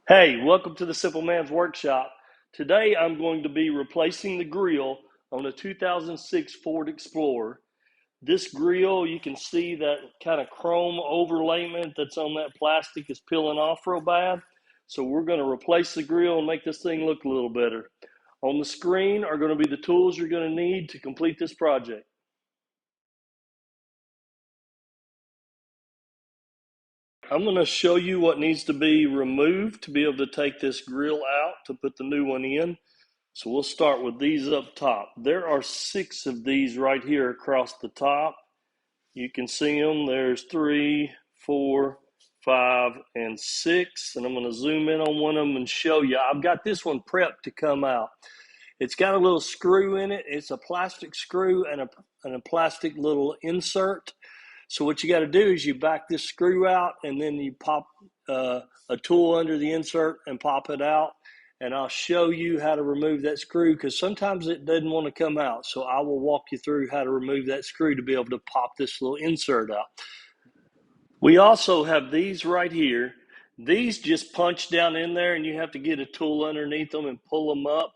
Hey, welcome to the Simple Man's Workshop. Today I'm going to be replacing the grill on a 2006 Ford Explorer. This grill, you can see that kind of chrome overlayment that's on that plastic is peeling off real bad. So we're going to replace the grill and make this thing look a little better. On the screen are going to be the tools you're going to need to complete this project. I'm going to show you what needs to be removed to be able to take this grill out to put the new one in. So we'll start with these up top. There are 6 of these right here across the top. You can see them. There's 3, 4, 5, and 6. And I'm going to zoom in on one of them and show you. I've got this one prepped to come out. It's got a little screw in it. It's a plastic screw and a plastic little insert. So what you got to do is you back this screw out and then you pop a tool under the insert and pop it out. And I'll show you how to remove that screw because sometimes it doesn't want to come out. So I will walk you through how to remove that screw to be able to pop this little insert out. We also have these right here. These just punch down in there and you have to get a tool underneath them and pull them up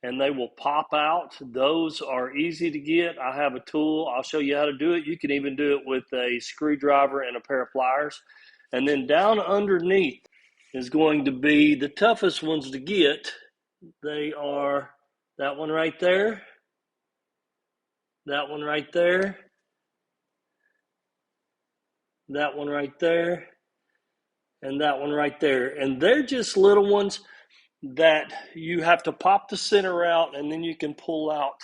and they will pop out. Those are easy to get. I have a tool. I'll show you how to do it. You can even do it with a screwdriver and a pair of pliers. And then down underneath is going to be the toughest ones to get. They are that one right there, that one right there, that one right there, and that one right there. And they're just little ones that you have to pop the center out and then you can pull out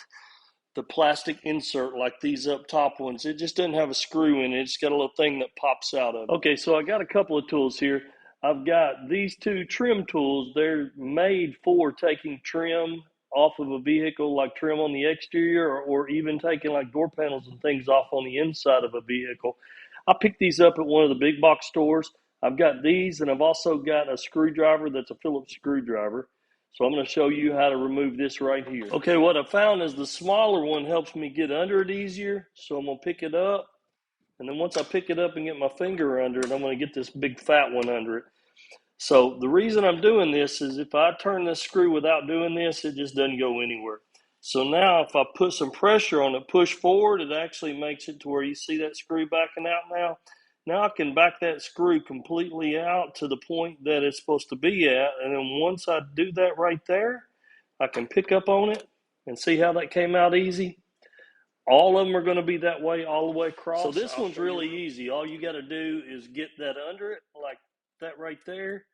the plastic insert like these up top ones. It just doesn't have a screw in it. It's got a little thing that pops out of it. Okay, so I got a couple of tools here. I've got these 2 trim tools. They're made for taking trim off of a vehicle, like trim on the exterior, or even taking like door panels and things off on the inside of a vehicle. I picked these up at one of the big box stores. I've got these, and I've also got a screwdriver that's a Phillips screwdriver. So I'm going to show you how to remove this right here. Okay, what I found is the smaller one helps me get under it easier. So I'm going to pick it up. And then once I pick it up and get my finger under it, I'm going to get this big fat one under it. So the reason I'm doing this is if I turn this screw without doing this, it just doesn't go anywhere. So now if I put some pressure on it, push forward, it actually makes it to where you see that screw backing out now. Now I can back that screw completely out to the point that it's supposed to be at. And then once I do that right there, I can pick up on it and see how that came out easy. All of them are going to be that way all the way across. So this one's really easy. All you got to do is get that under it like that right there.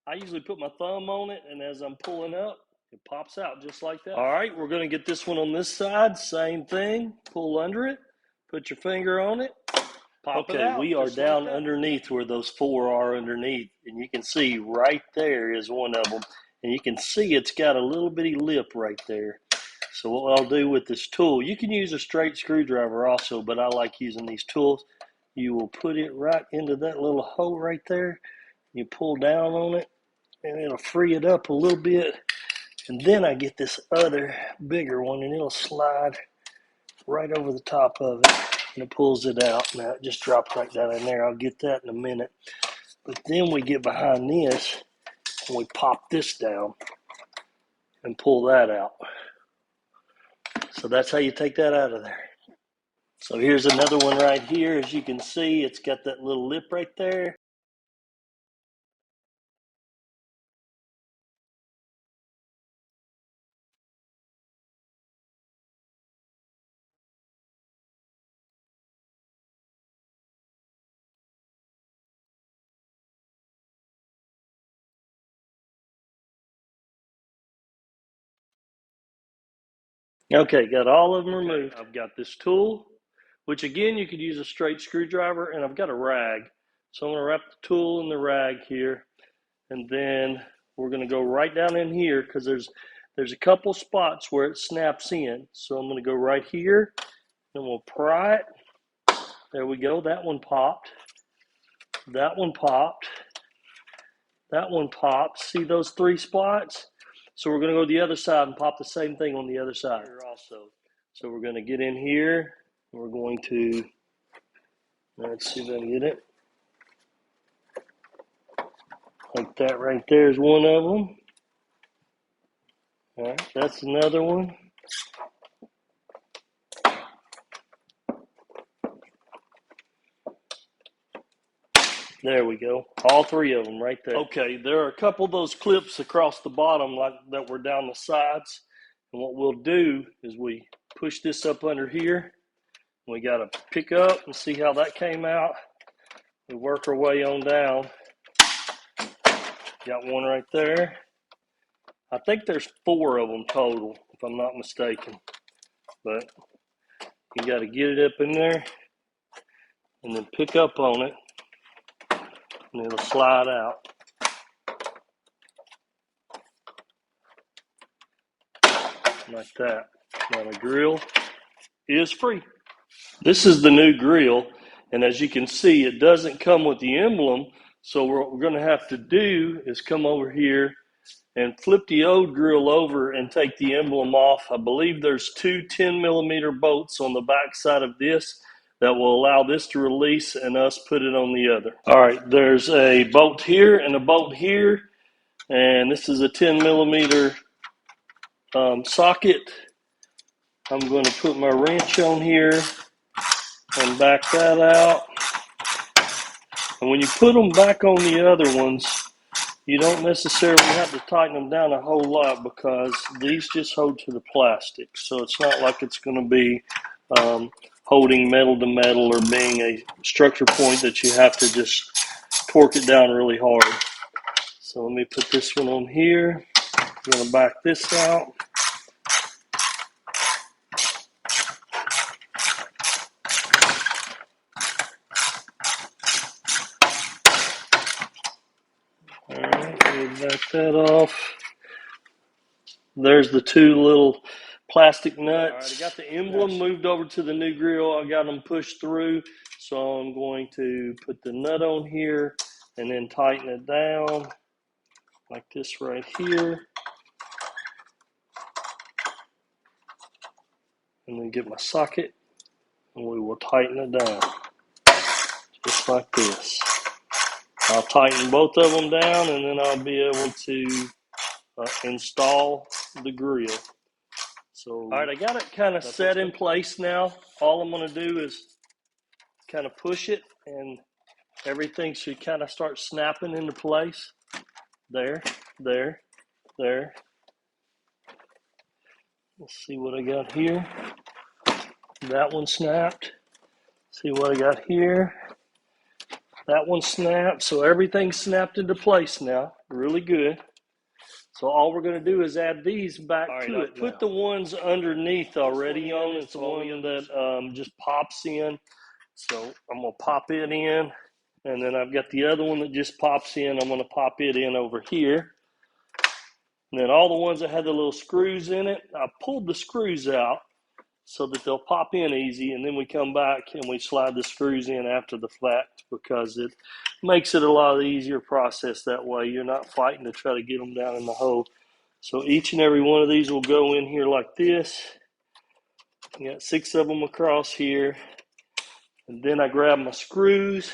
I usually put my thumb on it, and as I'm pulling up, it pops out just like that. All right, we're going to get this one on this side. Same thing. Pull under it. Put your finger on it. Pop it out. We are down underneath where those 4 are underneath, and you can see right there is one of them. And you can see it's got a little bitty lip right there. So what I'll do with this tool, you can use a straight screwdriver also, but I like using these tools. You will put it right into that little hole right there. You pull down on it, and it'll free it up a little bit. And then I get this other bigger one, and it'll slide right over the top of it, and it pulls it out. Now it just dropped right down in there. I'll get that in a minute. But then we get behind this, and we pop this down and pull that out. So that's how you take that out of there. So here's another one right here. As you can see, it's got that little lip right there. Okay, got all of them removed. I've got this tool, which again, you could use a straight screwdriver, and I've got a rag. So I'm going to wrap the tool in the rag here, and then we're going to go right down in here because there's a couple spots where it snaps in. So I'm going to go right here, and we'll pry it. There we go. That one popped. That one popped. That one popped. See those 3 spots? So we're going to go to the other side and pop the same thing on the other side here also. So we're going to get in here. We're going to, let's see if I can get it. Like that right there is one of them. All right, that's another one. There we go. All three of them right there. Okay, there are a couple of those clips across the bottom like that were down the sides. And what we'll do is we push this up under here. We got to pick up and see how that came out. We work our way on down. Got one right there. I think there's 4 of them total, if I'm not mistaken. But you got to get it up in there and then pick up on it, and it'll slide out. Like that. Now the grill is free. This is the new grill, and as you can see, it doesn't come with the emblem. So what we're going to have to do is come over here and flip the old grill over and take the emblem off. I believe there's 2 10mm bolts on the back side of this that will allow this to release and us put it on the other. All right, there's a bolt here and a bolt here, and this is a 10mm socket. I'm going to put my wrench on here and back that out. And when you put them back on the other ones, you don't necessarily have to tighten them down a whole lot because these just hold to the plastic. So it's not like it's going to be holding metal to metal or being a structure point that you have to just torque it down really hard. So let me put this one on here. I'm going to back this out. Alright, back that off. There's the 2 little plastic nuts. Alright, I got the emblem moved over to the new grill. I got them pushed through. So I'm going to put the nut on here and then tighten it down like this right here. And then get my socket and we will tighten it down. Just like this. I'll tighten both of them down and then I'll be able to install the grill. So, all right, I got it kind of set in place now. All I'm going to do is kind of push it and everything should kind of start snapping into place. There, there, there. Let's see what I got here. That one snapped. See what I got here. That one snapped. So everything's snapped into place now. Really good. So all we're going to do is add these back to it. Put the ones underneath already on. It's the one that just pops in. So I'm going to pop it in. And then I've got the other one that just pops in. I'm going to pop it in over here. And then all the ones that had the little screws in it, I pulled the screws out so that they'll pop in easy. And then we come back and we slide the screws in after the fact because it makes it a lot easier process that way. You're not fighting to try to get them down in the hole. So each and every one of these will go in here like this. You got 6 of them across here. And then I grab my screws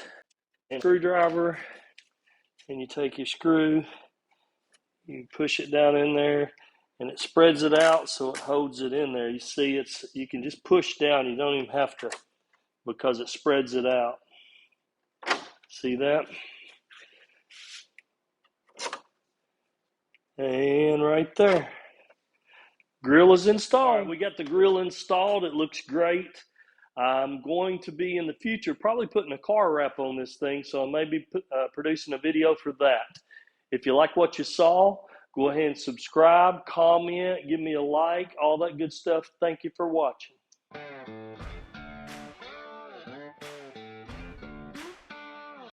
and screwdriver, and you take your screw, you push it down in there, and it spreads it out so it holds it in there. You see, you can just push down. You don't even have to because it spreads it out. See that? And right there. Grill is installed. Right, we got the grill installed. It looks great. I'm going to be in the future probably putting a car wrap on this thing, so I may be producing a video for that. If you like what you saw, go ahead and subscribe, comment, give me a like, all that good stuff. Thank you for watching.